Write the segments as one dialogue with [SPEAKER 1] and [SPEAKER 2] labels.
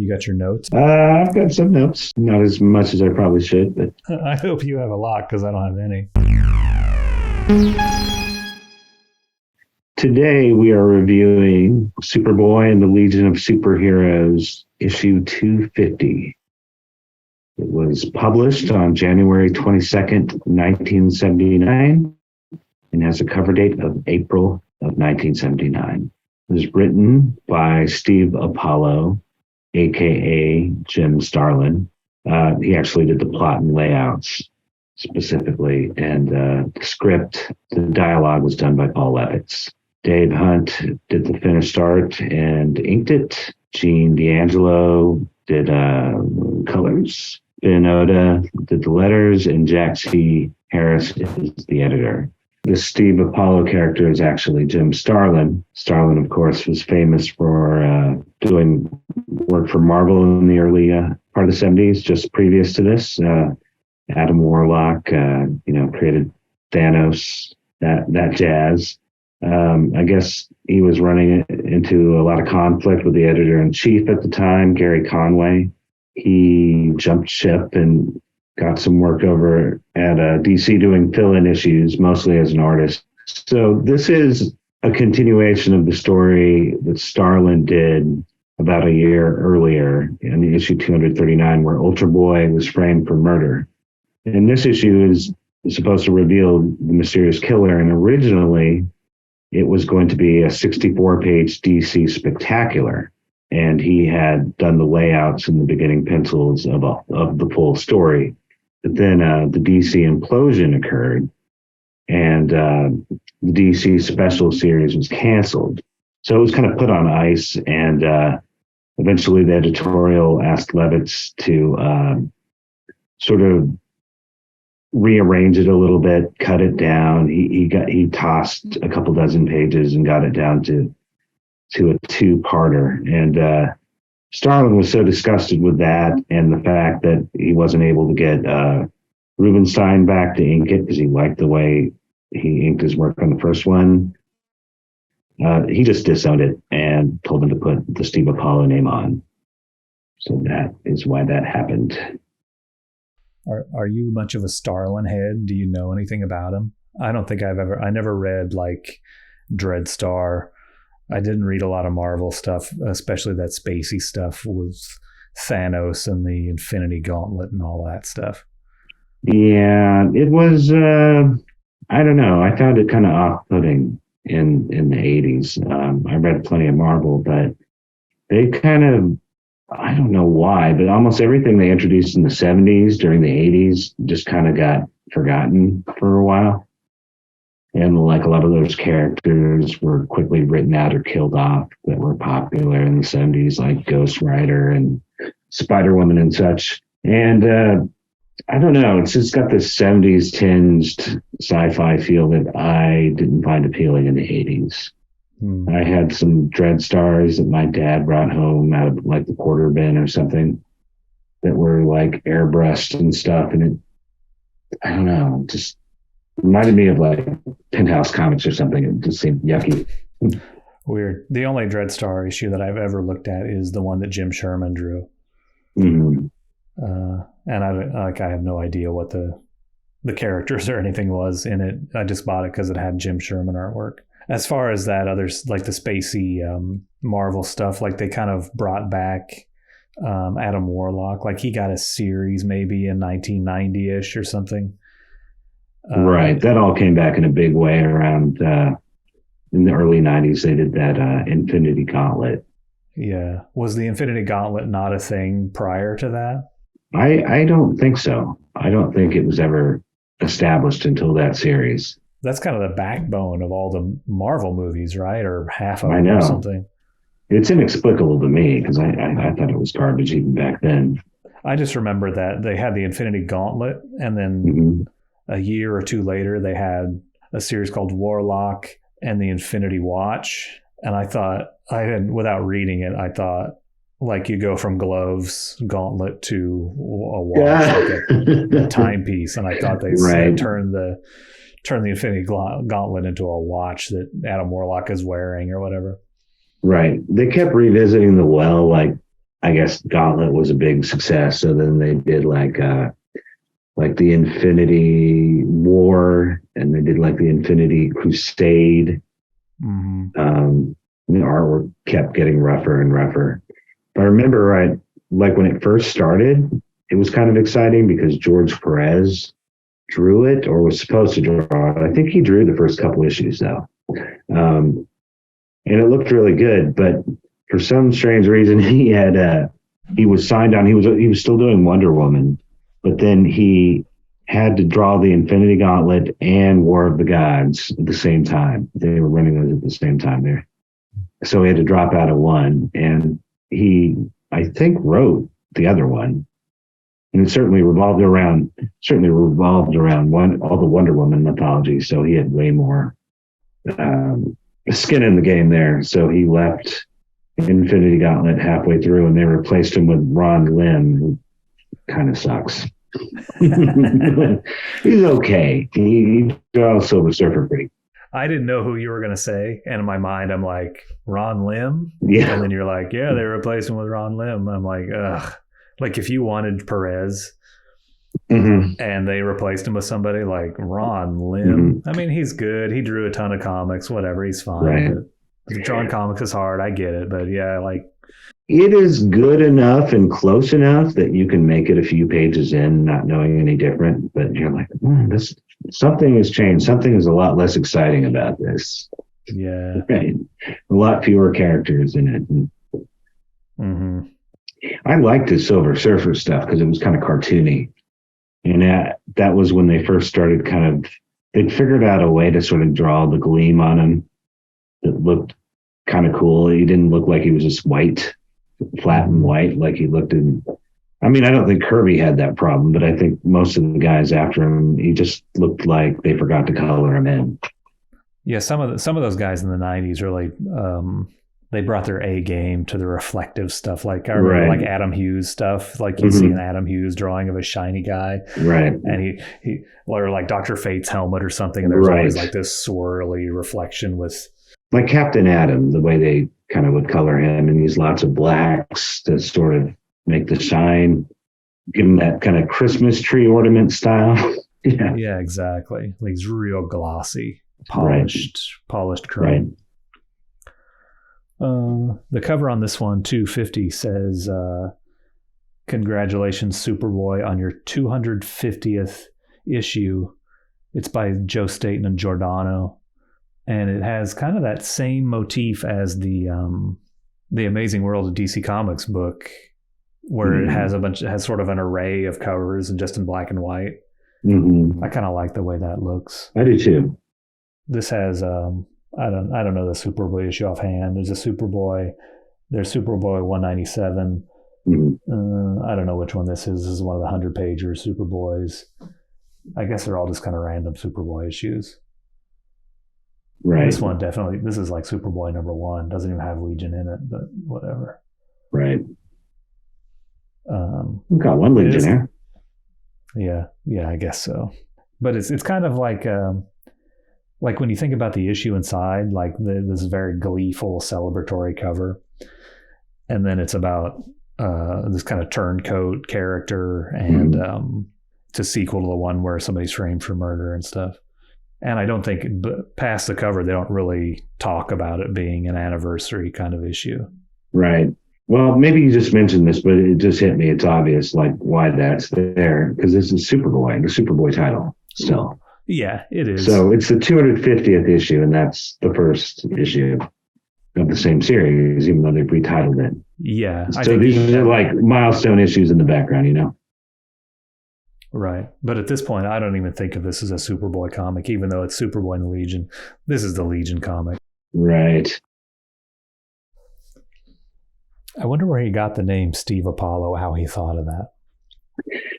[SPEAKER 1] You got your notes?
[SPEAKER 2] I've got some notes, not as much as I probably should, but
[SPEAKER 1] I hope you have a lot because I don't have any.
[SPEAKER 2] today we are reviewing Superboy and the Legion of Superheroes, issue 250. It was published on January 22nd, 1979, and has a cover date of April of 1979. It was written by Steve Apollo, a.k.a. Jim Starlin. He actually did the plot and layouts specifically, and the script, the dialogue was done by Paul Levitz. Dave Hunt did the finished art and inked it. Gene D'Angelo did colors. Ben Oda did the letters, and Jack C. Harris is the editor. The Steve Apollo character is actually Jim Starlin. Starlin, of course, was famous for doing work for Marvel in the early part of the 70s, just previous to this. Adam Warlock, created Thanos, that jazz. I guess he was running into a lot of conflict with the editor-in-chief at the time, Gary Conway. He jumped ship and got some work over at DC doing fill-in issues, mostly as an artist. So this is a continuation of the story that Starlin did about a year earlier in the issue 239, where Ultra Boy was framed for murder. And this issue is supposed to reveal the mysterious killer, and originally it was going to be a 64-page DC spectacular. And he had done the layouts and the beginning pencils of the full story. But then the DC implosion occurred, and the DC special series was canceled. So it was kind of put on ice, and eventually the editorial asked Levitz to sort of rearrange it a little bit, cut it down. He tossed a couple dozen pages and got it down to a two-parter. And Starlin was so disgusted with that and the fact that he wasn't able to get Rubenstein back to ink it because he liked the way he inked his work on the first one. He just disowned it and told him to put the Steve Apollo name on. So that is why that happened.
[SPEAKER 1] Are you much of a Starlin head? Do you know anything about him? I don't think I never read like Dreadstar. I didn't read a lot of Marvel stuff, especially that spacey stuff with Thanos and the Infinity Gauntlet and all that stuff.
[SPEAKER 2] Yeah, it was, I don't know. I found it kind of off-putting in the 80s. I read plenty of Marvel, but they kind of, I don't know why, but almost everything they introduced in the 70s during the 80s just kind of got forgotten for a while. And like a lot of those characters were quickly written out or killed off that were popular in the 70s, like Ghost Rider and Spider-Woman and such. And I don't know, it's just got this 70s tinged sci-fi feel that I didn't find appealing in the 80s. I had some Dreadstars that my dad brought home out of like the quarter bin or something that were like airbrushed and stuff. And it, I don't know, just reminded me of like Penthouse Comics or something. It just seemed yucky.
[SPEAKER 1] Weird. The only Dreadstar issue that I've ever looked at is the one that Jim Sherman drew.
[SPEAKER 2] Mm-hmm.
[SPEAKER 1] And I have no idea what the characters or anything was in it. I just bought it because it had Jim Sherman artwork. As far as that, others like the spacey Marvel stuff, like they kind of brought back Adam Warlock. Like he got a series maybe in 1990-ish or something.
[SPEAKER 2] Right. That all came back in a big way around in the early 90s. They did that Infinity Gauntlet.
[SPEAKER 1] Yeah. Was the Infinity Gauntlet not a thing prior to that?
[SPEAKER 2] I don't think so. I don't think it was ever established until that series.
[SPEAKER 1] That's kind of the backbone of all the Marvel movies, right? Or half of them
[SPEAKER 2] I know.
[SPEAKER 1] Or something.
[SPEAKER 2] It's inexplicable to me because I thought it was garbage even back then.
[SPEAKER 1] I just remember that they had the Infinity Gauntlet, and then a year or two later, they had a series called Warlock and the Infinity Watch. And I thought, without reading it, I thought, like you go from gloves, gauntlet to a watch, like a timepiece. And I thought they turned the Infinity Gauntlet into a watch that Adam Warlock is wearing or whatever.
[SPEAKER 2] Right. They kept revisiting the well like I guess Gauntlet was a big success. So then they did like the Infinity War, and they did like the Infinity Crusade. The artwork kept getting rougher and rougher. If I remember right, like when it first started, it was kind of exciting because George Perez drew it, or was supposed to draw it. I think he drew the first couple issues though. And it looked really good, but for some strange reason he was signed on. He was still doing Wonder Woman, but then he had to draw the Infinity Gauntlet and War of the Gods at the same time. They were running those at the same time there. So he had to drop out of one, and he, I think, wrote the other one. And it certainly revolved around all the Wonder Woman mythology. So he had way more skin in the game there. So he left Infinity Gauntlet halfway through, and they replaced him with Ron Lim, who kind of sucks. He's okay. He draws Silver Surfer pretty.
[SPEAKER 1] I didn't know who you were going to say. And in my mind, I'm like, Ron Lim?
[SPEAKER 2] Yeah.
[SPEAKER 1] And then you're like, yeah, they replaced him with Ron Lim. I'm like, ugh. Like if you wanted Perez and they replaced him with somebody like Ron Lim, I mean, he's good. He drew a ton of comics, whatever. He's fine.
[SPEAKER 2] Right.
[SPEAKER 1] But drawing comics is hard. I get it. But yeah, like.
[SPEAKER 2] It is good enough and close enough that you can make it a few pages in, not knowing any different. But you're like, something has changed. Something is a lot less exciting about this.
[SPEAKER 1] Yeah.
[SPEAKER 2] Right. A lot fewer characters in it. I liked the Silver Surfer stuff because it was kind of cartoony. And that was when they first started they'd figured out a way to sort of draw the gleam on him that looked kind of cool. He didn't look like he was just white, flat and white, like he looked in. I mean, I don't think Kirby had that problem, but I think most of the guys after him, he just looked like they forgot to color him in.
[SPEAKER 1] Yeah, some of those guys in the 90s really they brought their A game to the reflective stuff. Like I remember like Adam Hughes stuff. Like you see an Adam Hughes drawing of a shiny guy.
[SPEAKER 2] Right.
[SPEAKER 1] And he or like Dr. Fate's helmet or something. And there's always like this swirly reflection with
[SPEAKER 2] like Captain Atom, the way they kind of would color him and use lots of blacks to sort of make the shine, give him that kind of Christmas tree ornament style.
[SPEAKER 1] Yeah, exactly. Like he's real glossy, polished chrome.
[SPEAKER 2] Right.
[SPEAKER 1] The cover on this one, 250, says, congratulations, Superboy, on your 250th issue. It's by Joe Staton and Giordano. And it has kind of that same motif as the Amazing World of DC Comics book, where it has sort of an array of covers and just in black and white. I kind of like the way that looks.
[SPEAKER 2] I do too.
[SPEAKER 1] This has I don't know the Superboy issue offhand. There's a Superboy. There's Superboy 197. I don't know which one this is. This is one of the 100-pager Superboys. I guess they're all just kind of random Superboy issues.
[SPEAKER 2] Right.
[SPEAKER 1] This one definitely. This is like Superboy #1. Doesn't even have Legion in it, but whatever.
[SPEAKER 2] Right. We've got one Legion there.
[SPEAKER 1] Yeah, I guess so. But it's kind of like when you think about the issue inside, like this very gleeful, celebratory cover, and then it's about this kind of turncoat character, and it's a sequel to the one where somebody's framed for murder and stuff. And I don't think past the cover, they don't really talk about it being an anniversary kind of issue. Right.
[SPEAKER 2] Well, maybe you just mentioned this, but it just hit me. It's obvious, like, why that's there, because this is Superboy, the Superboy title still.
[SPEAKER 1] Yeah, it is.
[SPEAKER 2] So it's the 250th issue, and that's the first issue of the same series, even though they've retitled it.
[SPEAKER 1] Yeah.
[SPEAKER 2] So these are like milestone issues in the background, you know?
[SPEAKER 1] Right. But at this point, I don't even think of this as a Superboy comic, even though it's Superboy and the Legion. This is the Legion comic.
[SPEAKER 2] Right.
[SPEAKER 1] I wonder where he got the name Steve Apollo, how he thought of that.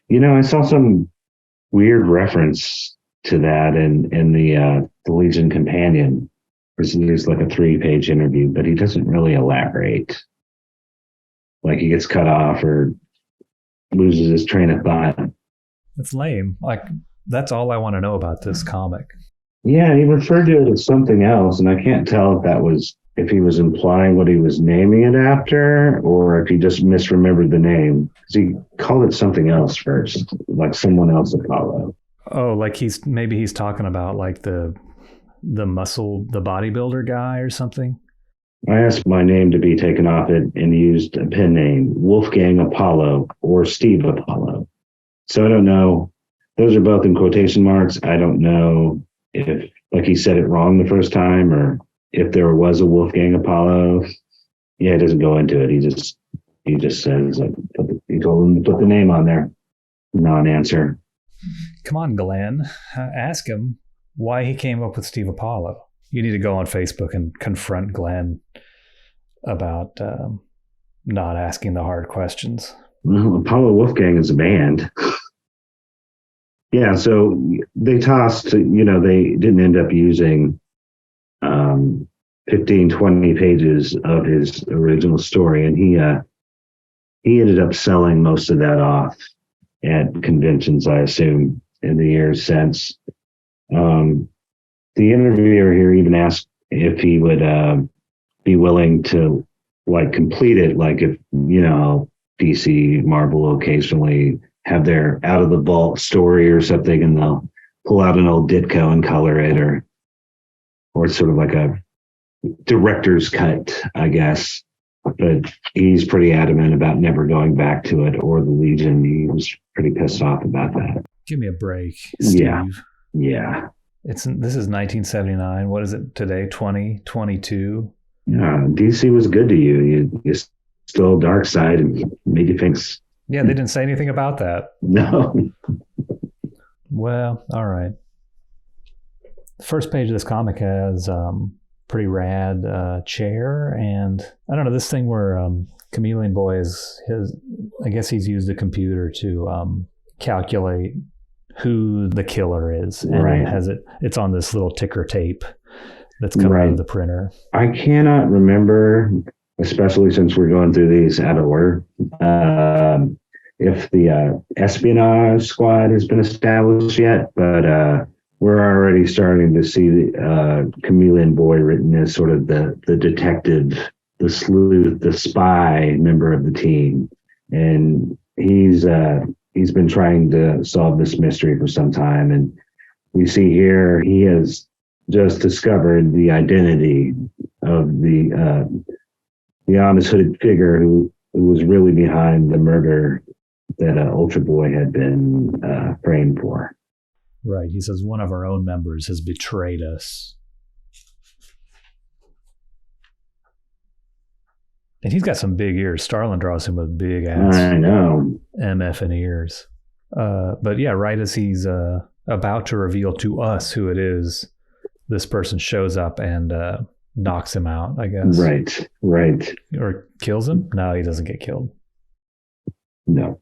[SPEAKER 2] You know, I saw some weird reference to that in the Legion Companion. There's like a 3-page interview, but he doesn't really elaborate. Like he gets cut off or loses his train of thought.
[SPEAKER 1] It's lame. Like, that's all I want to know about this comic.
[SPEAKER 2] Yeah, he referred to it as something else, and I can't tell if that was if he was implying what he was naming it after, or if he just misremembered the name. Because he called it something else first, like someone else Apollo.
[SPEAKER 1] Oh, like he's talking about like the bodybuilder guy or something.
[SPEAKER 2] I asked my name to be taken off it and used a pen name, Wolfgang Apollo or Steve Apollo. So I don't know. Those are both in quotation marks. I don't know if, like, he said it wrong the first time, or if there was a Wolfgang Apollo. Yeah, he doesn't go into it. He just says he told him to put the name on there. Non-answer.
[SPEAKER 1] Come on, Glenn. Ask him why he came up with Steve Apollo. You need to go on Facebook and confront Glenn about not asking the hard questions.
[SPEAKER 2] Well, Apollo Wolfgang is a band. Yeah, so they tossed, they didn't end up using 15, 20 pages of his original story. And he ended up selling most of that off at conventions, I assume, in the years since. The interviewer here even asked if he would be willing to complete it, like if, DC Marvel occasionally have their out of the vault story or something, and they'll pull out an old Ditko and color it, or it's sort of like a director's cut, I guess. But he's pretty adamant about never going back to it or the Legion. He was pretty pissed off about that.
[SPEAKER 1] Give me a break, Steve.
[SPEAKER 2] Yeah.
[SPEAKER 1] This is 1979. What is it today? 2022.
[SPEAKER 2] DC was good to you. You stole Dark Side and made you think.
[SPEAKER 1] Yeah, they didn't say anything about that.
[SPEAKER 2] No.
[SPEAKER 1] Well, all right. The first page of this comic has pretty rad chair, and I don't know, this thing where Chameleon Boy I guess he's used a computer to calculate who the killer is, and
[SPEAKER 2] right.
[SPEAKER 1] it's on this little ticker tape that's coming out of the printer.
[SPEAKER 2] I cannot remember, especially since we're going through these out of order, if the espionage squad has been established yet, but we're already starting to see the Chameleon Boy written as sort of the detective, the sleuth, the spy member of the team, and he's been trying to solve this mystery for some time. And we see here he has just discovered the identity of the ominous hooded figure who was really behind the murder that Ultra Boy had been framed for.
[SPEAKER 1] Right. He says one of our own members has betrayed us. And he's got some big ears. Starlin draws him with big ass.
[SPEAKER 2] I know.
[SPEAKER 1] MF and ears. But yeah, right as he's about to reveal to us who it is, this person shows up and knocks him out, I guess.
[SPEAKER 2] Right.
[SPEAKER 1] Or kills him? No, he doesn't get killed.
[SPEAKER 2] No.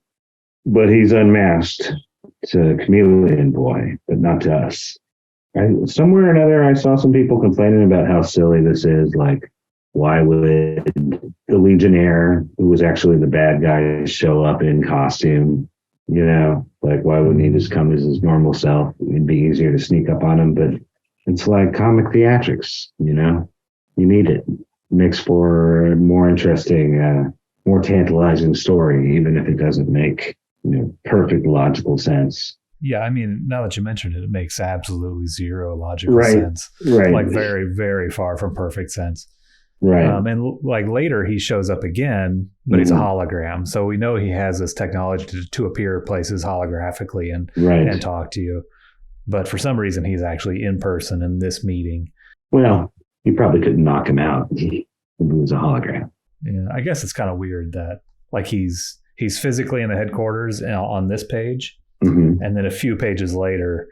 [SPEAKER 2] But he's unmasked to Chameleon Boy, but not to us. Somewhere or another, I saw some people complaining about how silly this is. Like, why would the Legionnaire, who was actually the bad guy, show up in costume? Why wouldn't he just come as his normal self? It'd be easier to sneak up on him. But it's like comic theatrics, you need it. Makes for a more interesting, more tantalizing story, even if it doesn't make perfect logical sense.
[SPEAKER 1] Yeah, I mean, now that you mentioned it, it makes absolutely zero logical sense.
[SPEAKER 2] Right.
[SPEAKER 1] Like very, very far from perfect sense.
[SPEAKER 2] Right.
[SPEAKER 1] And later he shows up again, but he's a hologram. So we know he has this technology to appear places holographically and talk to you. But for some reason, he's actually in person in this meeting.
[SPEAKER 2] Well, you probably couldn't knock him out if he was a hologram.
[SPEAKER 1] Yeah, I guess it's kind of weird that he's physically in the headquarters on this page, and then a few pages later,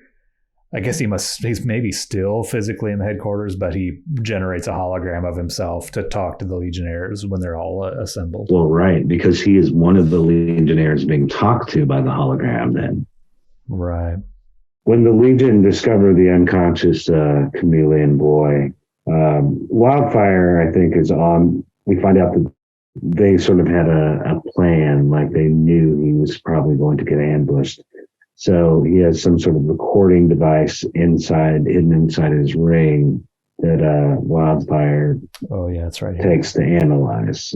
[SPEAKER 1] I guess he's maybe still physically in the headquarters, but he generates a hologram of himself to talk to the Legionnaires when they're all assembled.
[SPEAKER 2] Well, right, because he is one of the Legionnaires being talked to by the hologram then.
[SPEAKER 1] Right. When
[SPEAKER 2] the Legion discover the unconscious Chameleon Boy, Wildfire, I think, is on. We find out that they sort of had a plan, like they knew he was probably going to get ambushed. So he has some sort of recording device hidden inside his ring, that Wildfire
[SPEAKER 1] Oh yeah, that's right here.
[SPEAKER 2] takes to analyze.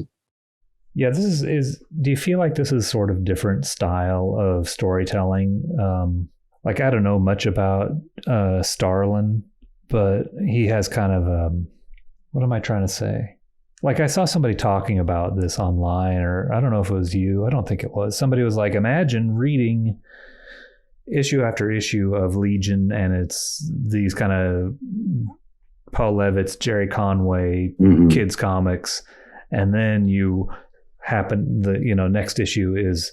[SPEAKER 1] Yeah, this is. Do you feel like this is sort of different style of storytelling? Like I don't know much about Starlin, but he has kind of what am I trying to say? Like I saw somebody talking about this online, or I don't know if it was you. I don't think it was. Somebody was like, imagine reading issue after issue of Legion, and it's these kind of Paul Levitz, Jerry Conway kids comics, and then you happen next issue is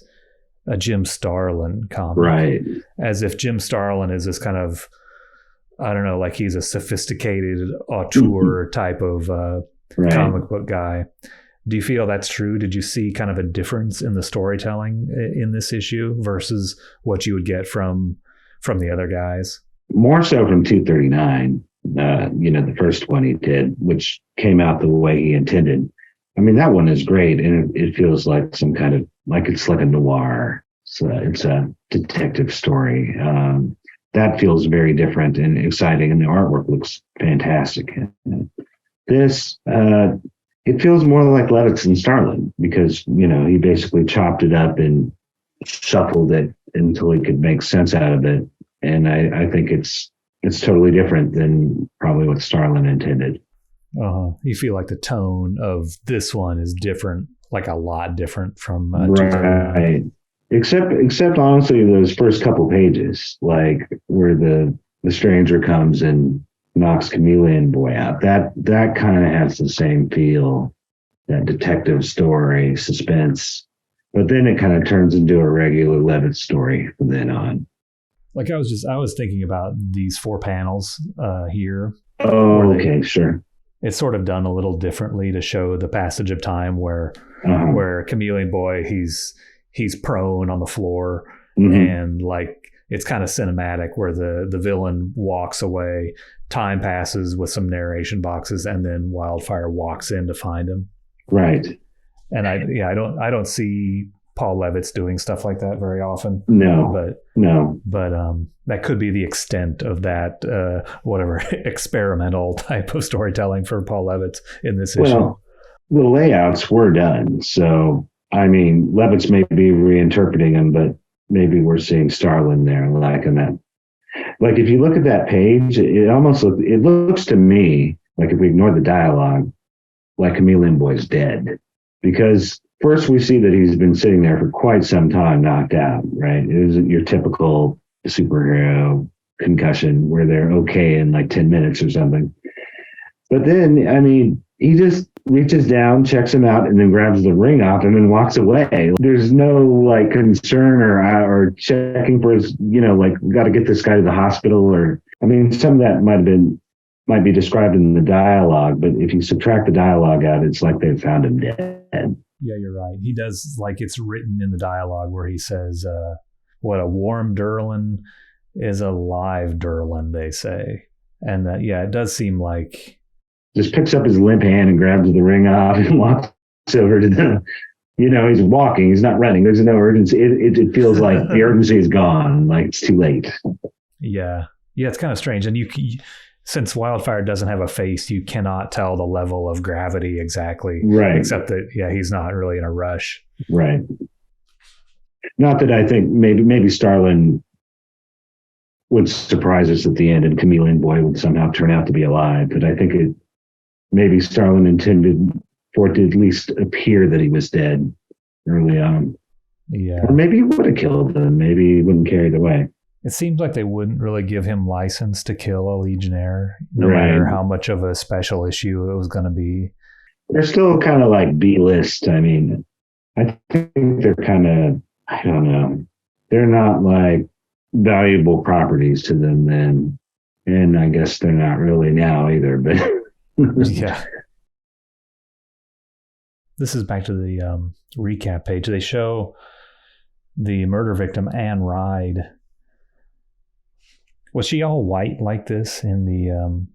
[SPEAKER 1] a Jim Starlin comic,
[SPEAKER 2] right?
[SPEAKER 1] As if Jim Starlin is this kind of, I don't know, like he's a sophisticated auteur type of comic book guy. Do you feel that's true? Did you see kind of a difference in the storytelling in this issue versus what you would get from the other guys?
[SPEAKER 2] More so from 239, the first one he did, which came out the way he intended. I mean, that one is great, and it feels like some kind of, like it's like a noir. So it's a detective story. That feels very different and exciting, and the artwork looks fantastic. This, it feels more like Levitz and Starlin because, he basically chopped it up and shuffled it until he could make sense out of it. And I think it's totally different than probably what Starlin intended.
[SPEAKER 1] You feel like the tone of this one is different, like a lot different from
[SPEAKER 2] right. Except honestly, those first couple pages, like where the stranger comes and knocks Chameleon Boy out. That kind of has the same feel, that detective story, suspense. But then it kind of turns into a regular Levitz story from then on.
[SPEAKER 1] Like I was thinking about these 4 panels here.
[SPEAKER 2] Oh, okay, sure.
[SPEAKER 1] It's sort of done a little differently to show the passage of time where Chameleon Boy he's prone on the floor and like it's kind of cinematic where the villain walks away, time passes with some narration boxes, and then Wildfire walks in to find him.
[SPEAKER 2] Right.
[SPEAKER 1] And I don't see Paul Levitz doing stuff like that very often.
[SPEAKER 2] No.
[SPEAKER 1] But that could be the extent of that whatever experimental type of storytelling for Paul Levitz in this issue.
[SPEAKER 2] Well, the layouts were done, so I mean, Levitz may be reinterpreting them, but maybe we're seeing Starlin there, like in that. Like if you look at that page, it looks to me like if we ignore the dialogue, like Chameleon Boy's dead, because first we see that he's been sitting there for quite some time, knocked out. Right? It isn't your typical superhero concussion where they're okay in like 10 minutes or something. But then, I mean, he just reaches down, checks him out, and then grabs the ring off him and walks away. There's no like concern or checking for his, like we got to get this guy to the hospital, or I mean, some of that might be described in the dialogue, but if you subtract the dialogue out, it's like they found him dead.
[SPEAKER 1] Yeah, you're right. He does, like it's written in the dialogue where he says, "What a warm Durlin is a live Durlin," they say, and that it does seem like.
[SPEAKER 2] Just picks up his limp hand and grabs the ring off and walks over to them. He's walking. He's not running. There's no urgency. It feels like the urgency is gone. Like it's too late.
[SPEAKER 1] Yeah. It's kind of strange. And since Wildfire doesn't have a face, you cannot tell the level of gravity exactly.
[SPEAKER 2] Right.
[SPEAKER 1] Except that, he's not really in a rush.
[SPEAKER 2] Right. Not that I think maybe Starlin would surprise us at the end and Chameleon Boy would somehow turn out to be alive. But I think maybe Starlin intended for it to at least appear that he was dead early on.
[SPEAKER 1] Yeah.
[SPEAKER 2] Or maybe he would have killed him. Maybe he wouldn't carry it away.
[SPEAKER 1] It seems like they wouldn't really give him license to kill a Legionnaire, no matter how much of a special issue it was going to be.
[SPEAKER 2] They're still kind of like B-list. I mean, I think they're kind of, I don't know. They're not like valuable properties to them then. And I guess they're not really now either, but...
[SPEAKER 1] Yeah. This is back to the recap page. They show the murder victim, Anne Ride. Was she all white like this in the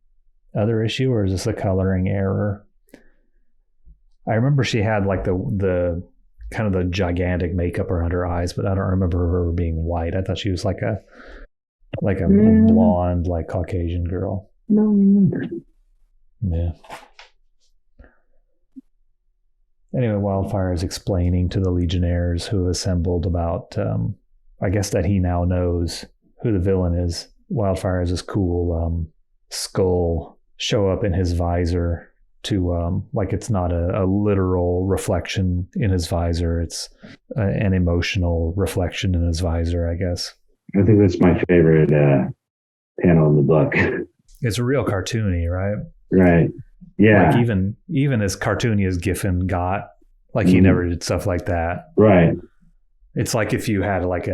[SPEAKER 1] other issue, or is this a coloring error? I remember she had like the kind of the gigantic makeup around her eyes, but I don't remember her being white. I thought she was like a blonde, like Caucasian girl.
[SPEAKER 2] No, remember.
[SPEAKER 1] Yeah. Anyway, Wildfire is explaining to the Legionnaires who assembled about, I guess that he now knows who the villain is. Wildfire has this cool skull show up in his visor to, like, it's not a literal reflection in his visor. It's an emotional reflection in his visor, I guess.
[SPEAKER 2] I think that's my favorite panel in the book.
[SPEAKER 1] It's real cartoony, right?
[SPEAKER 2] Right. Yeah.
[SPEAKER 1] Like even as cartoony as Giffen got, like he never did stuff like that.
[SPEAKER 2] Right.
[SPEAKER 1] It's like if you had like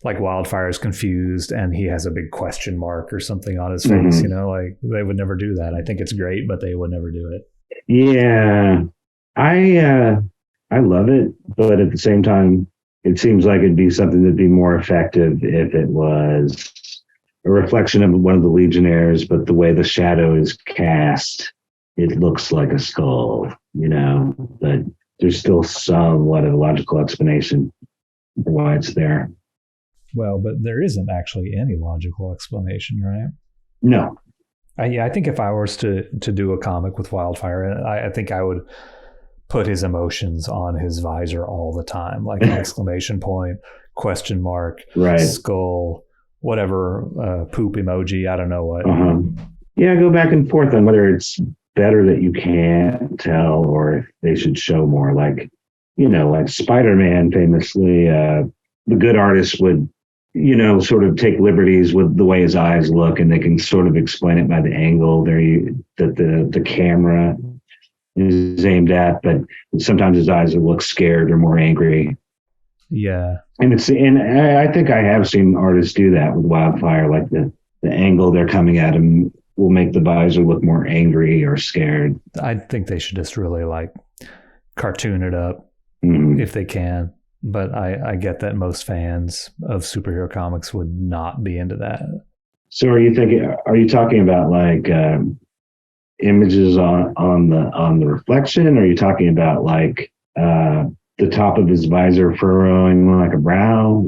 [SPEAKER 1] Wildfire is confused and he has a big question mark or something on his face, like they would never do that. I think it's great, but they would never do it.
[SPEAKER 2] Yeah. I love it, but at the same time, it seems like it'd be something that'd be more effective if it was a reflection of one of the Legionnaires, but the way the shadow is cast, it looks like a skull, but there's still somewhat of a logical explanation for why it's there.
[SPEAKER 1] Well, but there isn't actually any logical explanation, right?
[SPEAKER 2] No.
[SPEAKER 1] I think if I was to do a comic with Wildfire, I think I would put his emotions on his visor all the time, like an exclamation point, question mark,
[SPEAKER 2] right,
[SPEAKER 1] skull, whatever, poop emoji, I don't know what.
[SPEAKER 2] Yeah, go back and forth on whether it's better that you can't tell or if they should show more. Like, like Spider-Man famously, the good artist would, sort of take liberties with the way his eyes look, and they can sort of explain it by the angle that the camera is aimed at, but sometimes his eyes will look scared or more angry.
[SPEAKER 1] Yeah.
[SPEAKER 2] And I think I have seen artists do that with Wildfire, like the angle they're coming at him will make the visor look more angry or scared.
[SPEAKER 1] I think they should just really like cartoon it up if they can. But I get that most fans of superhero comics would not be into that.
[SPEAKER 2] So are you talking about like images on the reflection? Or are you talking about like the top of his visor furrowing like a brow?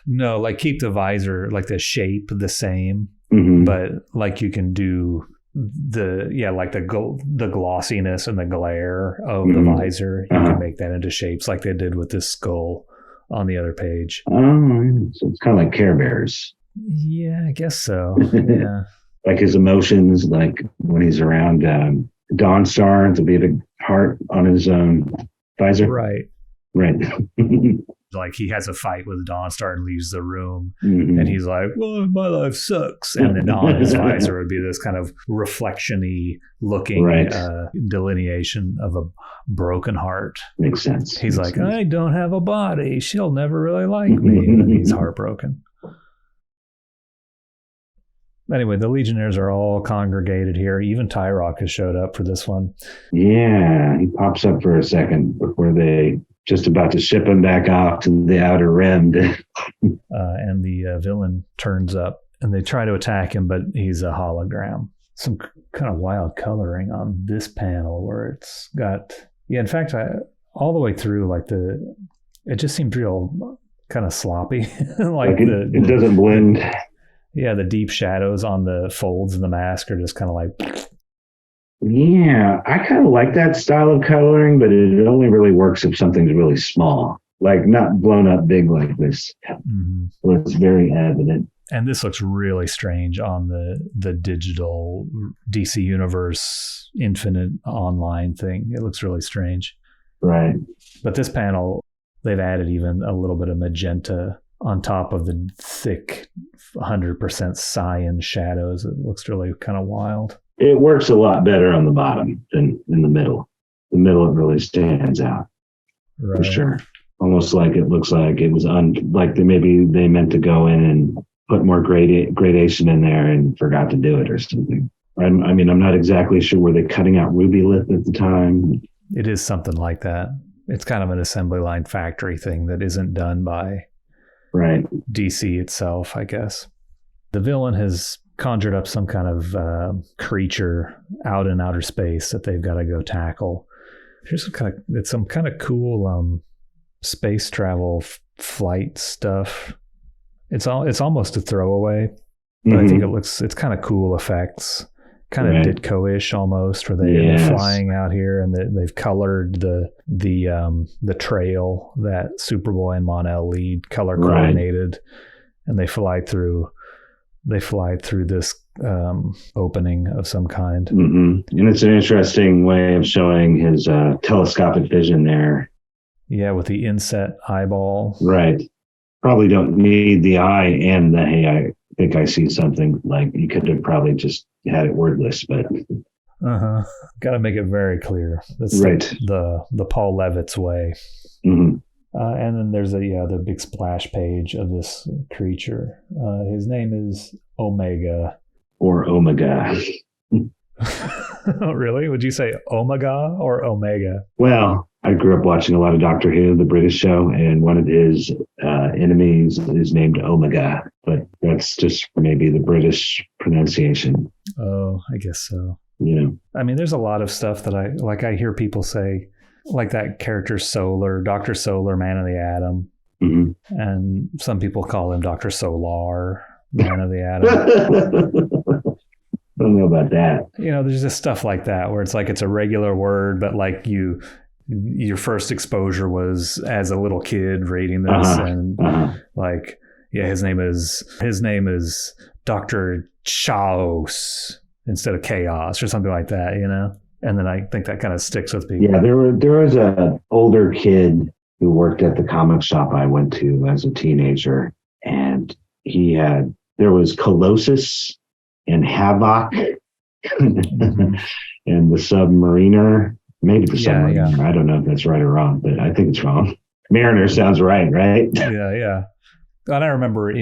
[SPEAKER 1] No, like keep the visor, like the shape the same, but like you can do the glossiness and the glare of the visor. You can make that into shapes like they did with this skull on the other page.
[SPEAKER 2] Oh, so it's kind of like Care Bears.
[SPEAKER 1] Yeah, I guess so. Yeah.
[SPEAKER 2] Like his emotions, like when he's around Dawnstar, there'll be a big heart on his visor.
[SPEAKER 1] Right. Like he has a fight with Dawnstar and leaves the room, and he's like, "Well, my life sucks," and then on his visor would be this kind of reflection-y looking delineation of a broken heart.
[SPEAKER 2] Makes sense.
[SPEAKER 1] He's like, "I don't have a body. She'll never really like me," and he's heartbroken. Anyway, the Legionnaires are all congregated here. Even Tyrock has showed up for this one.
[SPEAKER 2] Yeah, he pops up for a second before they just about to ship him back off to the Outer Rim.
[SPEAKER 1] And the villain turns up, and they try to attack him, but he's a hologram. Some kind of wild coloring on this panel where it's got... Yeah, in fact, all the way through, like it just seemed real kind of sloppy.
[SPEAKER 2] It doesn't blend.
[SPEAKER 1] Yeah, the deep shadows on the folds in the mask are just kind of like...
[SPEAKER 2] Yeah, I kind of like that style of coloring, but it only really works if something's really small, like not blown up big like this. So it's very evident.
[SPEAKER 1] And this looks really strange on the digital DC Universe Infinite Online thing. It looks really strange.
[SPEAKER 2] Right.
[SPEAKER 1] But this panel, they've added even a little bit of magenta on top of the thick 100% cyan shadows. It looks really kind of wild.
[SPEAKER 2] It works a lot better on the bottom than in the middle. The middle, it really stands out.
[SPEAKER 1] Right.
[SPEAKER 2] For sure. Almost like it looks like it was like maybe they meant to go in and put more gradation in there and forgot to do it or something. I mean, I'm not exactly sure. Were they cutting out ruby lith at the time?
[SPEAKER 1] It is something like that. It's kind of an assembly line factory thing that isn't done by DC itself, I guess. The villain has conjured up some kind of creature out in outer space that they've got to go tackle. Here's some kind of cool space travel flight stuff. It's almost a throwaway, but I think it's kind of cool effects. kind of Ditko-ish almost, where they're flying out here and they've colored the trail that Superboy and Mon-El lead, color coordinated, and they fly through this opening of some kind.
[SPEAKER 2] Mm-hmm. And it's an interesting way of showing his telescopic vision there.
[SPEAKER 1] Yeah, with the inset eyeball.
[SPEAKER 2] Right. Probably don't need the eye and the, hey, I think I see something. Like, you could have probably just had it wordless, but
[SPEAKER 1] got to make it very clear. That's
[SPEAKER 2] right.
[SPEAKER 1] The Paul Levitz way.
[SPEAKER 2] Mm-hmm.
[SPEAKER 1] And then there's the big splash page of this creature. His name is Omega.
[SPEAKER 2] Or Omega.
[SPEAKER 1] Oh, really? Would you say Omega or Omega?
[SPEAKER 2] Well, I grew up watching a lot of Doctor Who, the British show, and one of his enemies is named Omega, but that's just maybe the British pronunciation.
[SPEAKER 1] Oh, I guess so.
[SPEAKER 2] Yeah.
[SPEAKER 1] I mean, there's a lot of stuff that I hear people say, like that character Solar, Dr. Solar, Man of the Atom.
[SPEAKER 2] Mm-hmm.
[SPEAKER 1] And some people call him Dr. Solar, Man of the Atom.
[SPEAKER 2] I don't know about that.
[SPEAKER 1] There's just stuff like that where it's like it's a regular word, but like your first exposure was as a little kid reading this, and like, yeah, his name is Dr. Chaos instead of Chaos or something like that, And then I think that kind of sticks with people.
[SPEAKER 2] Yeah, there was an older kid who worked at the comic shop I went to as a teenager, and there was Colossus and Havoc and the Submariner. Maybe the Submariner. Yeah. I don't know if that's right or wrong, but I think it's wrong. Mariner sounds right?
[SPEAKER 1] Yeah. And I remember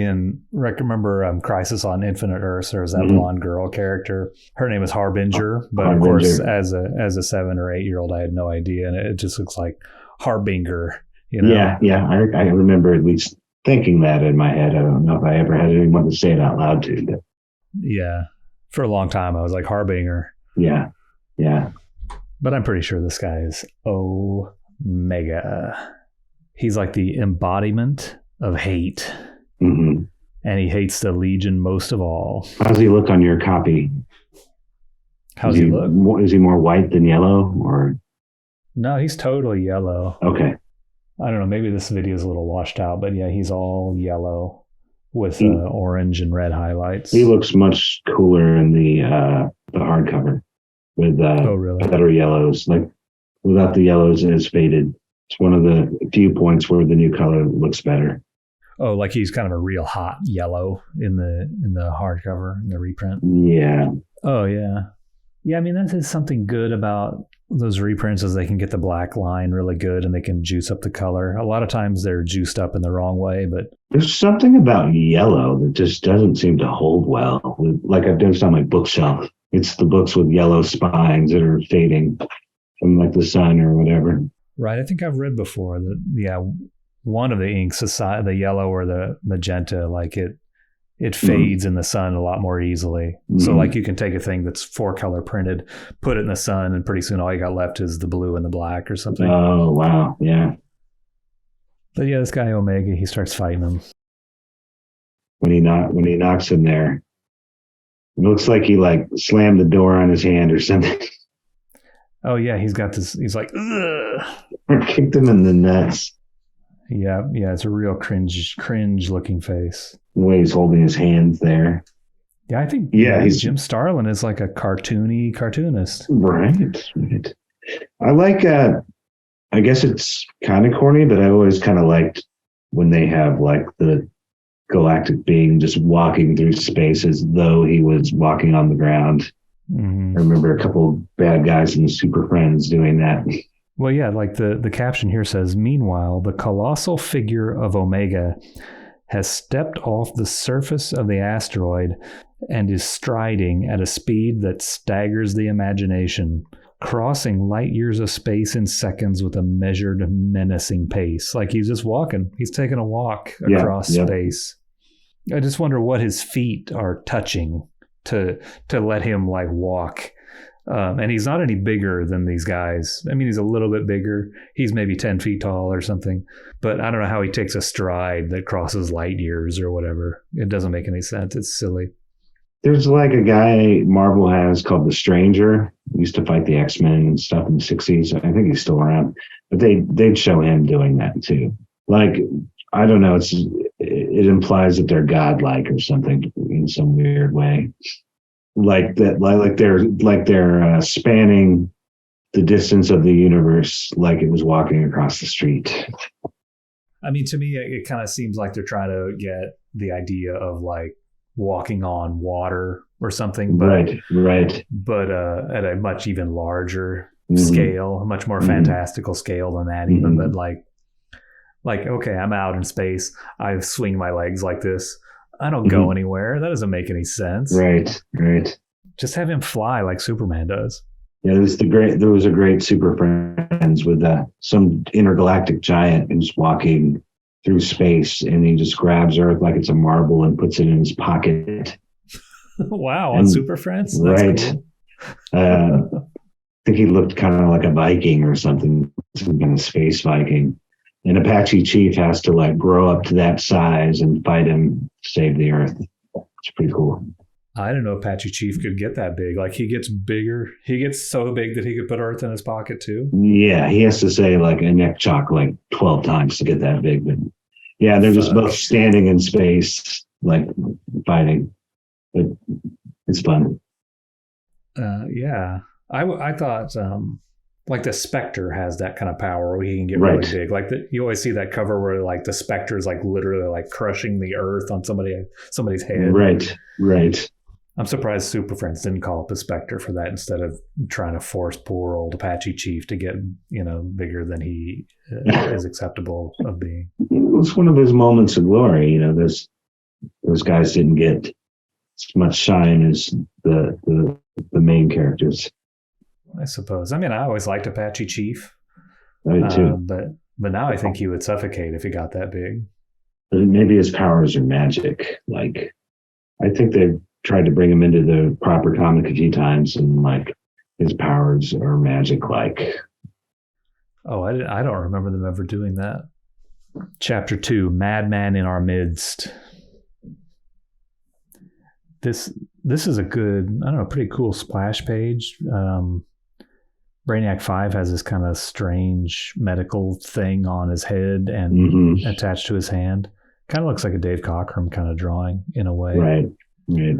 [SPEAKER 1] Crisis on Infinite Earths, there was that blonde girl character. Her name is Harbinger, but of course, as a 7 or 8 year old, I had no idea, and it just looks like Harbinger.
[SPEAKER 2] Yeah. I remember at least thinking that in my head. I don't know if I ever had anyone to say it out loud to. But.
[SPEAKER 1] Yeah, for a long time I was like Harbinger.
[SPEAKER 2] Yeah.
[SPEAKER 1] But I'm pretty sure this guy is Omega. He's like the embodiment of hate.
[SPEAKER 2] Mm-hmm.
[SPEAKER 1] And he hates the Legion most of all.
[SPEAKER 2] How does he look on your copy?
[SPEAKER 1] How's he look?
[SPEAKER 2] Is he more white than yellow, or?
[SPEAKER 1] No, he's totally yellow.
[SPEAKER 2] Okay.
[SPEAKER 1] I don't know. Maybe this video is a little washed out, but yeah, he's all yellow with orange and red highlights.
[SPEAKER 2] He looks much cooler in the hardcover with better yellows. Like, without the yellows, it's faded. It's one of the few points where the new color looks better.
[SPEAKER 1] Oh, like he's kind of a real hot yellow in the hardcover, in the reprint.
[SPEAKER 2] Yeah.
[SPEAKER 1] Oh yeah. Yeah, I mean, that is something good about those reprints, is they can get the black line really good and they can juice up the color. A lot of times they're juiced up in the wrong way, but
[SPEAKER 2] there's something about yellow that just doesn't seem to hold well. Like, I've noticed on my bookshelf, it's the books with yellow spines that are fading from like the sun or whatever.
[SPEAKER 1] Right. I think I've read before that, one of the inks, the yellow or the magenta, like it fades in the sun a lot more easily. Mm-hmm. So like you can take a thing that's 4-color printed, put it in the sun, and pretty soon all you got left is the blue and the black or something.
[SPEAKER 2] Oh, wow. Yeah.
[SPEAKER 1] But yeah, this guy Omega, he starts fighting him.
[SPEAKER 2] When he knocks him there, it looks like he like slammed the door on his hand or something.
[SPEAKER 1] Oh yeah, he's got this, he's like, ugh.
[SPEAKER 2] Or kicked him in the nuts.
[SPEAKER 1] Yeah, it's a real cringe looking face.
[SPEAKER 2] The way he's holding his hands there.
[SPEAKER 1] Yeah, I think Jim Starlin is like a cartoonist.
[SPEAKER 2] Right. I like, I guess it's kind of corny, but I always kind of liked when they have like the galactic being just walking through space as though he was walking on the ground. Mm-hmm. I remember a couple bad guys in the Super Friends doing that.
[SPEAKER 1] Well, yeah, like the caption here says, meanwhile, the colossal figure of Omega has stepped off the surface of the asteroid and is striding at a speed that staggers the imagination, crossing light years of space in seconds with a measured, menacing pace. Like he's just walking. He's taking a walk across space. I just wonder what his feet are touching to let him like walk. And he's not any bigger than these guys. I mean, he's a little bit bigger. He's maybe 10 feet tall or something. But I don't know how he takes a stride that crosses light years or whatever. It doesn't make any sense. It's silly.
[SPEAKER 2] There's like a guy Marvel has called the Stranger. He used to fight the X-Men and stuff in the 60s. I think he's still around, but they'd show him doing that too. Like, I don't know. It implies that they're godlike or something in some weird way. Like that, they're spanning the distance of the universe, like it was walking across the street.
[SPEAKER 1] I mean, to me, it kind of seems like they're trying to get the idea of like walking on water or something, but
[SPEAKER 2] right.
[SPEAKER 1] But at a much even larger scale, a much more fantastical scale than that, even. But like, okay, I'm out in space. I swing my legs like this. I don't go anywhere. That doesn't make any sense.
[SPEAKER 2] Right.
[SPEAKER 1] Just have him fly like Superman does.
[SPEAKER 2] Yeah, there was a great Super Friends with some intergalactic giant who's walking through space, and he just grabs Earth like it's a marble and puts it in his pocket.
[SPEAKER 1] Wow, on Super Friends?
[SPEAKER 2] That's right. Cool. I think he looked kind of like a Viking or something, some kind of space Viking. And Apache Chief has to like grow up to that size and fight him to save the Earth. It's pretty cool.
[SPEAKER 1] I didn't know Apache Chief could get that big. Like, he gets bigger. He gets so big that he could put Earth in his pocket too.
[SPEAKER 2] Yeah, he has to say like a neck chalk like 12 times to get that big. But yeah, they're just both standing in space, like fighting. But it's fun.
[SPEAKER 1] Yeah. I thought like the Spectre has that kind of power where he can get really big. Like you always see that cover where like the Spectre is like literally like crushing the Earth on somebody's head.
[SPEAKER 2] Right.
[SPEAKER 1] I'm surprised Super Friends didn't call up the Spectre for that instead of trying to force poor old Apache Chief to get, bigger than he is acceptable of being.
[SPEAKER 2] It was one of his moments of glory. Those guys didn't get as much shine as the main characters.
[SPEAKER 1] I suppose. I mean, I always liked Apache Chief.
[SPEAKER 2] I too.
[SPEAKER 1] But now I think he would suffocate if he got that big.
[SPEAKER 2] Maybe his powers are magic. Like, I think they've tried to bring him into the proper comic a few times, and like his powers are magic. Like,
[SPEAKER 1] oh, I don't remember them ever doing that. Chapter 2: Madman in Our Midst. This is a good, pretty cool splash page. Brainiac 5 has this kind of strange medical thing on his head and attached to his hand. Kind of looks like a Dave Cockrum kind of drawing in a way.
[SPEAKER 2] Right.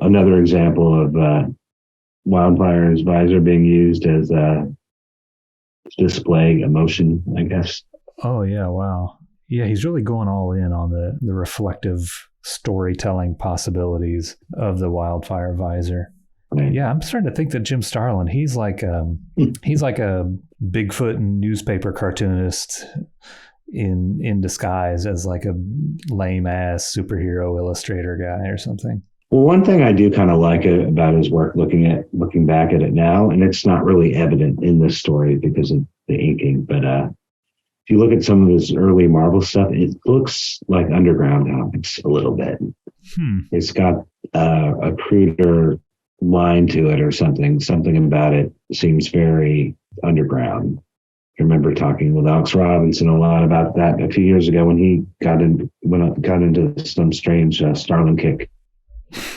[SPEAKER 2] Another example of Wildfire's visor being used as display emotion, I guess.
[SPEAKER 1] Oh, yeah. Wow. Yeah, he's really going all in on the reflective storytelling possibilities of the Wildfire visor. Right. Yeah, I'm starting to think that Jim Starlin, he's like a Bigfoot and newspaper cartoonist in disguise as like a lame ass superhero illustrator guy or something.
[SPEAKER 2] Well, one thing I do kind of like about his work, looking back at it now, and it's not really evident in this story because of the inking, but if you look at some of his early Marvel stuff, it looks like underground comics a little bit. It's got a cruder line to it or something. Something about it seems very underground. I remember talking with Alex Robinson a lot about that a few years ago when he got into some strange Starlin kick.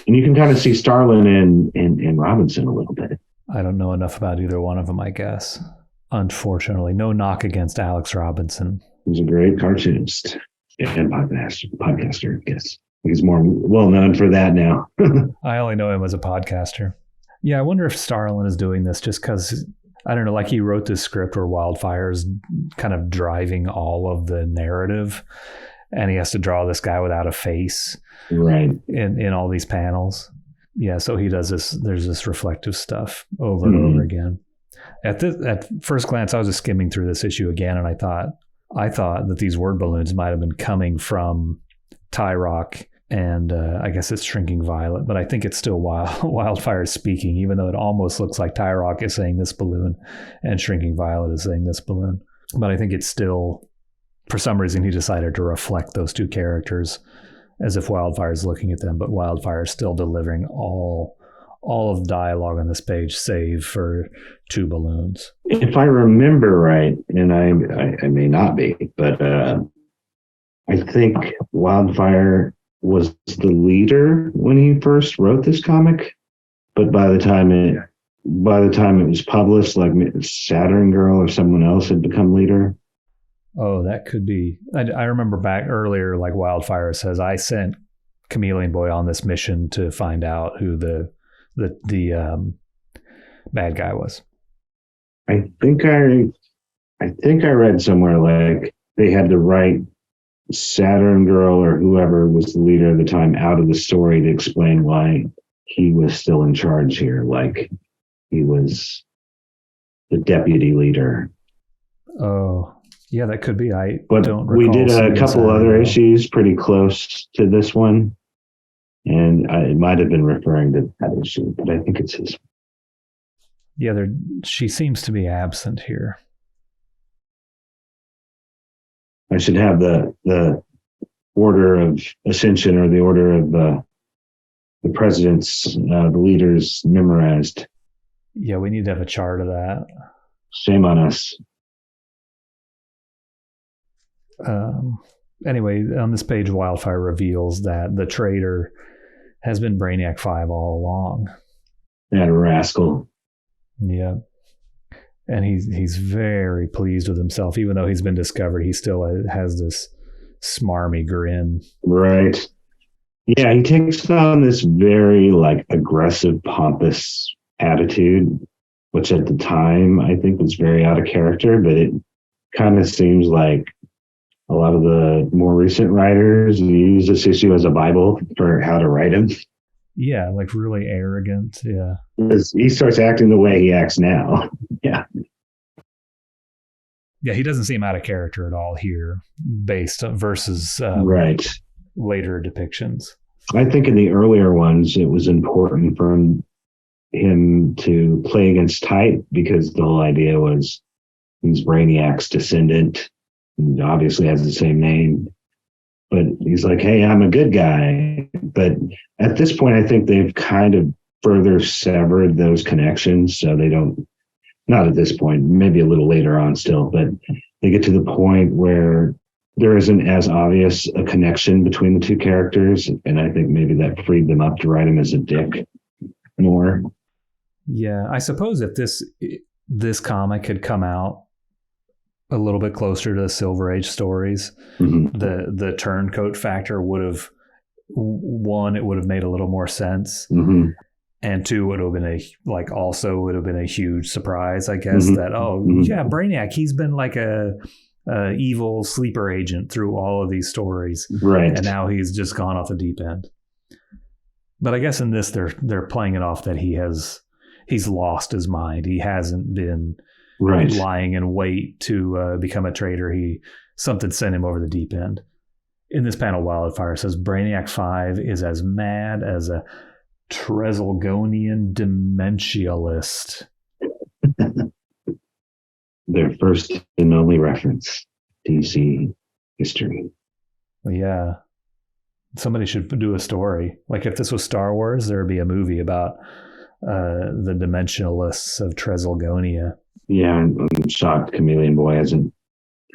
[SPEAKER 2] And you can kind of see Starlin and Robinson a little bit.
[SPEAKER 1] I don't know enough about either one of them, I guess. Unfortunately, no knock against Alex Robinson.
[SPEAKER 2] He's a great cartoonist and podcaster, I guess. He's more well known for that now.
[SPEAKER 1] I only know him as a podcaster. Yeah, I wonder if Starlin is doing this just because, I don't know, like he wrote this script where Wildfire's kind of driving all of the narrative, and he has to draw this guy without a face,
[SPEAKER 2] right,
[SPEAKER 1] in all these panels. Yeah, so he does this. There's this reflective stuff over and over again. At first glance, I was just skimming through this issue again, and I thought that these word balloons might have been coming from Tyrock and I guess it's Shrinking Violet, but I think it's still Wildfire speaking, even though it almost looks like Tyrock is saying this balloon and Shrinking Violet is saying this balloon. But I think it's still, for some reason, he decided to reflect those two characters as if Wildfire is looking at them, but Wildfire is still delivering all of the dialogue on this page, save for two balloons.
[SPEAKER 2] If I remember right, and I may not be, but I think Wildfire was the leader when he first wrote this comic, but by the time it was published, like Saturn Girl or someone else had become leader.
[SPEAKER 1] Oh, that could be. I remember back earlier, like Wildfire says, I sent Chameleon Boy on this mission to find out who the bad guy was.
[SPEAKER 2] I think I read somewhere like they had to write Saturn Girl or whoever was the leader at the time out of the story to explain why he was still in charge here. Like he was the deputy leader.
[SPEAKER 1] Oh, yeah, that could be.
[SPEAKER 2] We did a couple other issues pretty close to this one. And it might have been referring to that issue, but I think it's his.
[SPEAKER 1] Yeah, she seems to be absent here.
[SPEAKER 2] I should have the order of ascension or the order of the presidents, the leaders memorized.
[SPEAKER 1] Yeah, we need to have a chart of that.
[SPEAKER 2] Shame on us.
[SPEAKER 1] Anyway, on this page, Wildfire reveals that the traitor has been Brainiac 5 all along.
[SPEAKER 2] That rascal.
[SPEAKER 1] Yeah. And he's very pleased with himself. Even though he's been discovered, he still has this smarmy grin.
[SPEAKER 2] Right. Yeah, he takes on this very like aggressive, pompous attitude, which at the time I think was very out of character, but it kind of seems like a lot of the more recent writers use this issue as a Bible for how to write him.
[SPEAKER 1] Yeah, like really arrogant. Yeah.
[SPEAKER 2] Because he starts acting the way he acts now. Yeah.
[SPEAKER 1] Yeah, he doesn't seem out of character at all here, versus
[SPEAKER 2] right.
[SPEAKER 1] later depictions.
[SPEAKER 2] I think in the earlier ones, it was important for him to play against type because the whole idea was he's Brainiac's descendant. And obviously has the same name. But he's like, hey, I'm a good guy. But at this point, I think they've kind of further severed those connections. So they don't, not at this point, maybe a little later on still, but they get to the point where there isn't as obvious a connection between the two characters. And I think maybe that freed them up to write him as a dick more.
[SPEAKER 1] Yeah, I suppose if this comic had come out a little bit closer to the Silver Age stories,
[SPEAKER 2] mm-hmm.
[SPEAKER 1] the turncoat factor would have, one, it would have made a little more sense,
[SPEAKER 2] mm-hmm.
[SPEAKER 1] and two, it would have been a huge surprise, I guess,
[SPEAKER 2] mm-hmm.
[SPEAKER 1] that
[SPEAKER 2] mm-hmm.
[SPEAKER 1] yeah, Brainiac, he's been like a evil sleeper agent through all of these stories,
[SPEAKER 2] right?
[SPEAKER 1] And now he's just gone off the deep end. But I guess in this, they're playing it off that he's lost his mind. He hasn't been
[SPEAKER 2] right
[SPEAKER 1] lying in wait to become a traitor. Something sent him over the deep end. In this panel, Wildfire says Brainiac 5 is as mad as a Trezelgonian dementialist.
[SPEAKER 2] Their first and only reference, DC history.
[SPEAKER 1] Yeah. Somebody should do a story. Like if this was Star Wars, there would be a movie about the dimensionalists of Trezelgonia.
[SPEAKER 2] Yeah, I'm shocked Chameleon Boy hasn't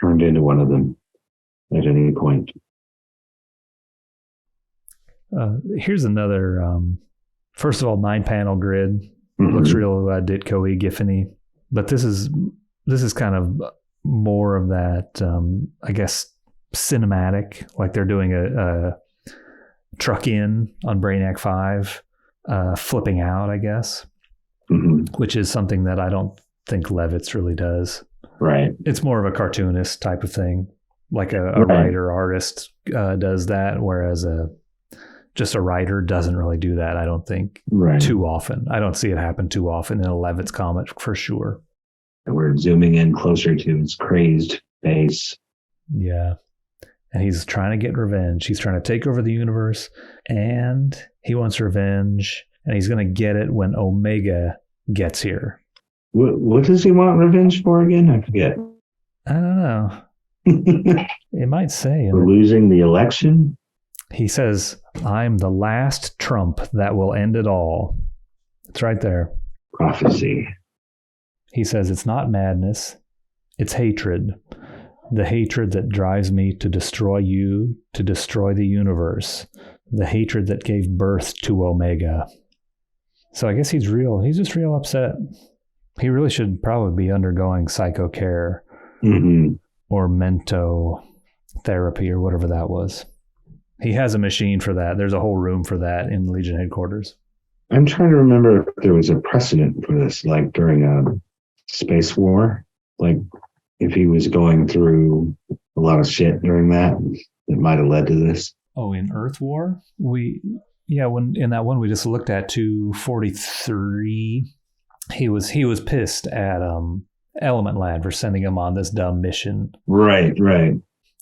[SPEAKER 2] turned into one of them at any point.
[SPEAKER 1] Here's another, first of all, 9-panel grid.
[SPEAKER 2] Mm-hmm.
[SPEAKER 1] Looks real Ditko-y, Giffen-y. But this is kind of more of that, I guess, cinematic. Like they're doing a truck in on Brainiac 5, flipping out, I guess,
[SPEAKER 2] mm-hmm.
[SPEAKER 1] which is something that I don't think Levitz really does.
[SPEAKER 2] Right.
[SPEAKER 1] It's more of a cartoonist type of thing, like a
[SPEAKER 2] right.
[SPEAKER 1] writer artist does that, whereas just a writer doesn't really do that, I don't think,
[SPEAKER 2] right.
[SPEAKER 1] too often. I don't see it happen too often in a Levitz comic for sure.
[SPEAKER 2] And we're zooming in closer to his crazed face.
[SPEAKER 1] Yeah. And he's trying to get revenge. He's trying to take over the universe, and he wants revenge, and he's going to get it when Omega gets here.
[SPEAKER 2] What does he want revenge for again? I forget.
[SPEAKER 1] I don't know. It might say.
[SPEAKER 2] For losing the election?
[SPEAKER 1] He says, I'm the last Trump that will end it all. It's right there.
[SPEAKER 2] Prophecy.
[SPEAKER 1] He says, it's not madness. It's hatred. The hatred that drives me to destroy you, to destroy the universe, The hatred that gave birth to Omega. So I guess he's just real upset. He really should probably be undergoing psycho care or mento therapy or whatever that was. He has a machine for that. There's a whole room for that in Legion headquarters.
[SPEAKER 2] I'm trying to remember if there was a precedent for this, like during a space war, like if he was going through a lot of shit during that might have led to this.
[SPEAKER 1] Oh, in Earth War? When in that one we just looked at 243, he was pissed at Element Lad for sending him on this dumb mission.
[SPEAKER 2] Right.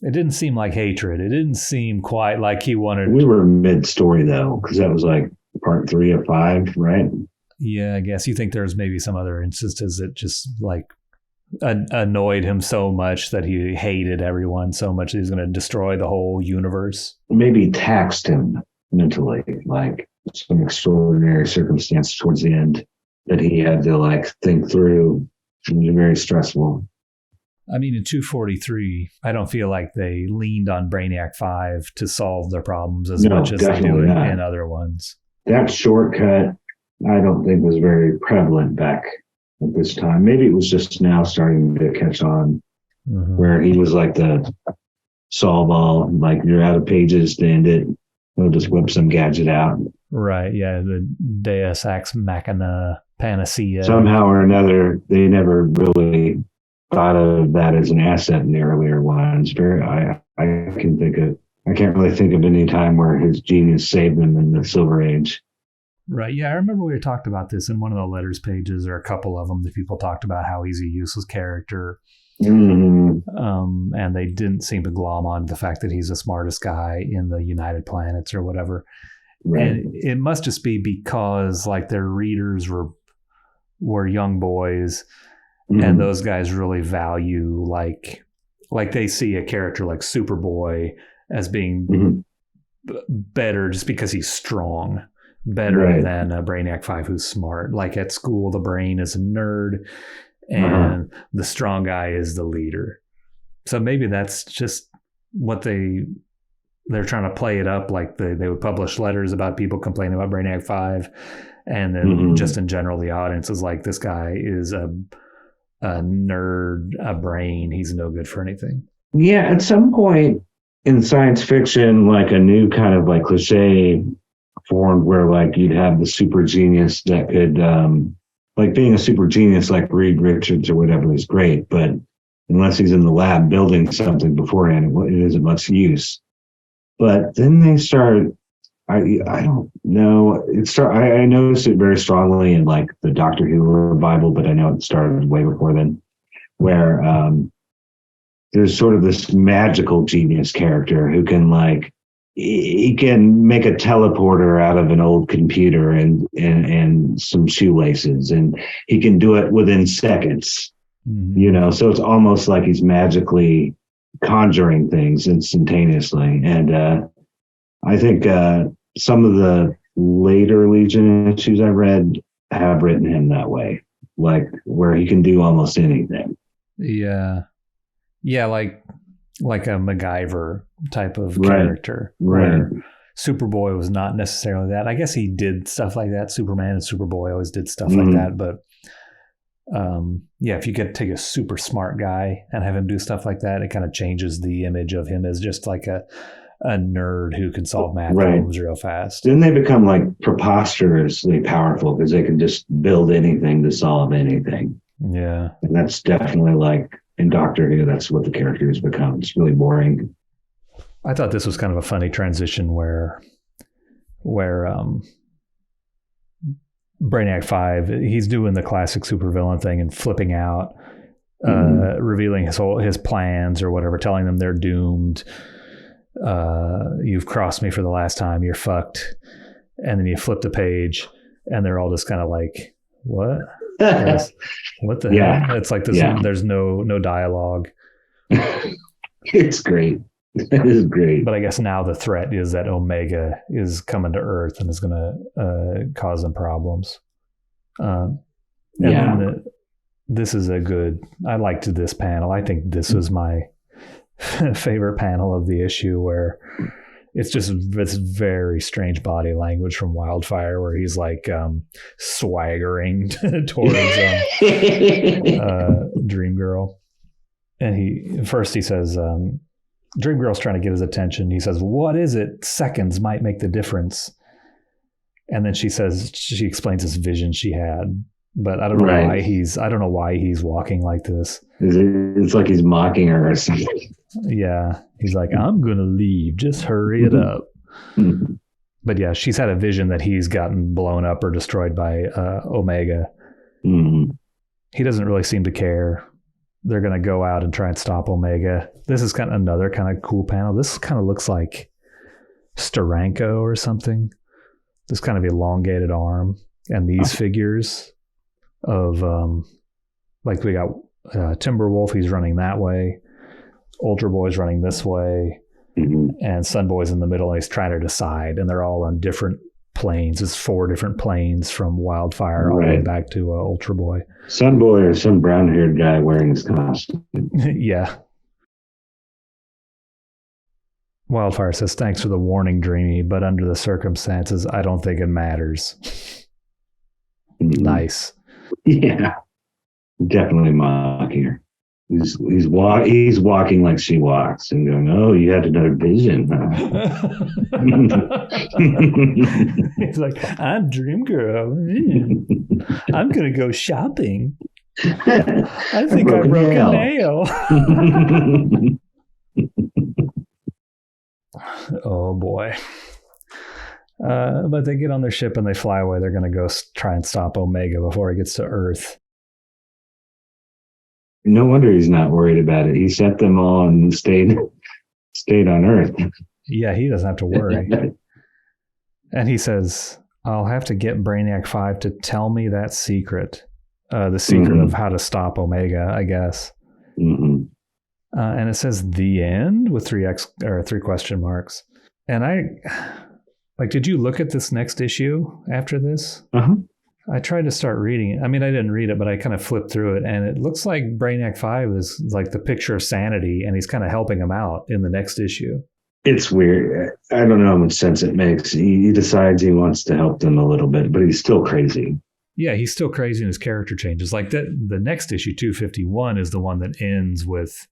[SPEAKER 1] It didn't seem like hatred. It didn't seem quite like he wanted...
[SPEAKER 2] We were mid-story, though, because that was like part 3 of 5, right?
[SPEAKER 1] Yeah, I guess you think there's maybe some other instances that just like annoyed him so much that he hated everyone so much that he's going to destroy the whole universe.
[SPEAKER 2] Maybe taxed him mentally, like some extraordinary circumstance towards the end that he had to like think through. It was very stressful.
[SPEAKER 1] I mean, in 243, I don't feel like they leaned on Brainiac 5 to solve their problems as much as they do in other ones.
[SPEAKER 2] That shortcut, I don't think was very prevalent back at this time. Maybe it was just now starting to catch on, where he was like the solve all, like you're out of pages to end it. He'll just whip some gadget out.
[SPEAKER 1] Right, yeah, the Deus Ex Machina panacea.
[SPEAKER 2] Somehow or another, they never really thought of that as an asset in the earlier ones. I can't really think of any time where his genius saved them in the Silver Age.
[SPEAKER 1] Right. Yeah, I remember we talked about this in one of the letters pages, or a couple of them, that people talked about how he's a useless character. And they didn't seem to glom on the fact that he's the smartest guy in the United Planets or whatever. Right. And it must just be because like their readers were young boys, and those guys really value like they see a character like Superboy as being better just because he's strong, better than a Brainiac 5 who's smart. Like at school, the brain is a nerd and the strong guy is the leader. So maybe that's just what they're trying to play it up. Like they would publish letters about people complaining about Brainiac 5. And then just in general, the audience is like, this guy is a nerd, a brain. He's no good for anything.
[SPEAKER 2] Yeah. At some point in science fiction, like a new kind of like cliche formed where like you'd have the super genius that could, like being a super genius like Reed Richards or whatever is great, but unless he's in the lab building something beforehand, it isn't much use. But then they start, I don't know, I noticed it very strongly in like the Doctor Who revival, but I know it started way before then, where there's sort of this magical genius character who can like, he can make a teleporter out of an old computer and some shoelaces, and he can do it within seconds, so it's almost like he's magically conjuring things instantaneously. And I think some of the later Legion issues I read have written him that way, like where he can do almost anything.
[SPEAKER 1] Yeah, like a MacGyver type of character,
[SPEAKER 2] where
[SPEAKER 1] Superboy was not necessarily that. I guess he did stuff like that. Superman and Superboy always did stuff like that, but if you could take a super smart guy and have him do stuff like that, it kind of changes the image of him as just like a nerd who can solve math problems real fast.
[SPEAKER 2] Then they become like preposterously powerful because they can just build anything to solve anything.
[SPEAKER 1] Yeah.
[SPEAKER 2] And that's definitely like in Doctor Who, that's what the character has become. It's really boring.
[SPEAKER 1] I thought this was kind of a funny transition where Brainiac 5, he's doing the classic supervillain thing and flipping out, revealing his plans or whatever, telling them they're doomed. You've crossed me for the last time. You're fucked. And then you flip the page, and they're all just kind of like, "What? What the hell?" It's like this. Yeah. There's no dialogue.
[SPEAKER 2] It's great. It is great.
[SPEAKER 1] But I guess now the threat is that Omega is coming to Earth and is going to cause them problems. This is I liked this panel. I think this was my favorite panel of the issue, where it's just this very strange body language from Wildfire where he's like swaggering towards Dream Girl. And he says, Dream Girl's trying to get his attention. He says, what is it? Seconds might make the difference. And then she explains this vision she had. But I don't know why he's walking like this.
[SPEAKER 2] It's like he's mocking her or something.
[SPEAKER 1] Yeah. He's like, I'm going to leave. Just hurry it up. Mm-hmm. But yeah, she's had a vision that he's gotten blown up or destroyed by Omega. Mm-hmm. He doesn't really seem to care. They're going to go out and try and stop Omega. This is kind of another kind of cool panel. This kind of looks like Steranko or something. This kind of elongated arm. And these figures of, like we got Timberwolf, he's running that way. Ultra Boy's running this way. Mm-hmm. And Sun Boy's in the middle, and he's trying to decide. And they're all on different planes. It's 4 different planes from Wildfire all the way back to Ultra Boy.
[SPEAKER 2] Sun Boy or some brown-haired guy wearing his costume.
[SPEAKER 1] Yeah. Wildfire says, thanks for the warning, Dreamy, but under the circumstances, I don't think it matters. Mm-hmm. Nice.
[SPEAKER 2] Yeah. Definitely mocking her. He's walking like she walks and going, oh, you had another vision. Huh?
[SPEAKER 1] He's like, I'm Dream Girl. I'm going to go shopping. I think I broke a nail. Oh, boy. But they get on their ship and they fly away. They're going to go try and stop Omega before he gets to Earth.
[SPEAKER 2] No wonder he's not worried about it. He set them all and stayed on Earth.
[SPEAKER 1] Yeah, he doesn't have to worry. And he says, I'll have to get Brainiac 5 to tell me that secret. The secret of how to stop Omega, I guess. Mm-hmm. And it says the end with 3 question marks. And did you look at this next issue after this? Uh-huh. I tried to start reading it. I mean, I didn't read it, but I kind of flipped through it, and it looks like Brainiac 5 is like the picture of sanity, and he's kind of helping him out in the next issue. It's
[SPEAKER 2] weird. I don't know how much sense it makes. He decides he wants to help them a little bit, but he's still crazy.
[SPEAKER 1] Yeah, he's still crazy, and his character changes. Like that, the next issue, 251, is the one that ends with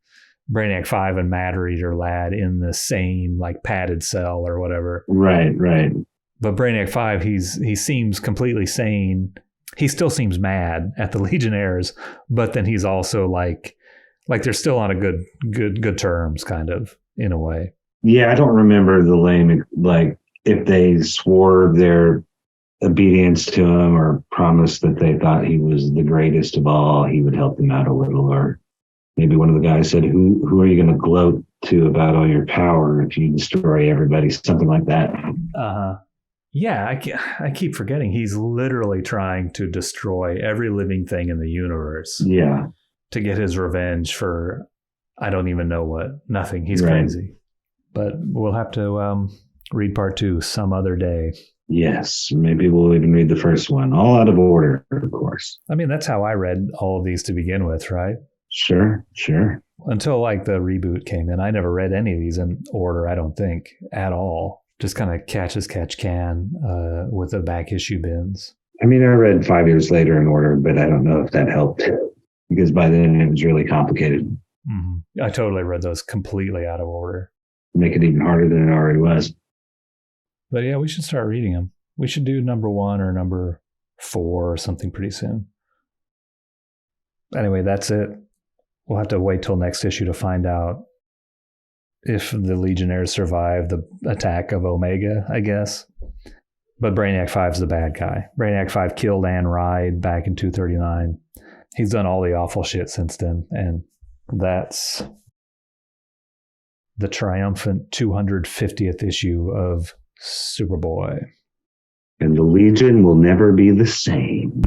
[SPEAKER 1] Brainiac 5 and Matter Eater Lad in the same like padded cell or whatever.
[SPEAKER 2] Right.
[SPEAKER 1] But Brainiac 5, he seems completely sane. He still seems mad at the Legionnaires, but then he's also like they're still on a good terms, kind of, in a way.
[SPEAKER 2] Yeah, I don't remember the lame, like if they swore their obedience to him or promised that they thought he was the greatest of all, he would help them out a little. Or maybe one of the guys said, who are you going to gloat to about all your power if you destroy everybody? Something like that. Uh-huh.
[SPEAKER 1] Yeah, I keep forgetting. He's literally trying to destroy every living thing in the universe.
[SPEAKER 2] Yeah.
[SPEAKER 1] To get his revenge for, I don't even know what. Nothing. He's crazy. But we'll have to read part 2 some other day.
[SPEAKER 2] Yes. Maybe we'll even read the first one. All out of order, of course.
[SPEAKER 1] I mean, that's how I read all of these to begin with, right?
[SPEAKER 2] Sure.
[SPEAKER 1] Until like the reboot came in. I never read any of these in order, I don't think, at all. Just kind of catch as catch can with the back issue bins.
[SPEAKER 2] I mean, I read 5 years later in order, but I don't know if that helped because by then it was really complicated.
[SPEAKER 1] Mm-hmm. I totally read those completely out of order.
[SPEAKER 2] Make it even harder than it already was.
[SPEAKER 1] But yeah, we should start reading them. We should do number 1 or number 4 or something pretty soon. Anyway, that's it. We'll have to wait till next issue to find out if the Legionnaires survive the attack of Omega, I guess. But Brainiac 5's the bad guy. Brainiac 5 killed Anne Ride back in 239. He's done all the awful shit since then. And that's the triumphant 250th issue of Superboy.
[SPEAKER 2] And the Legion will never be the same.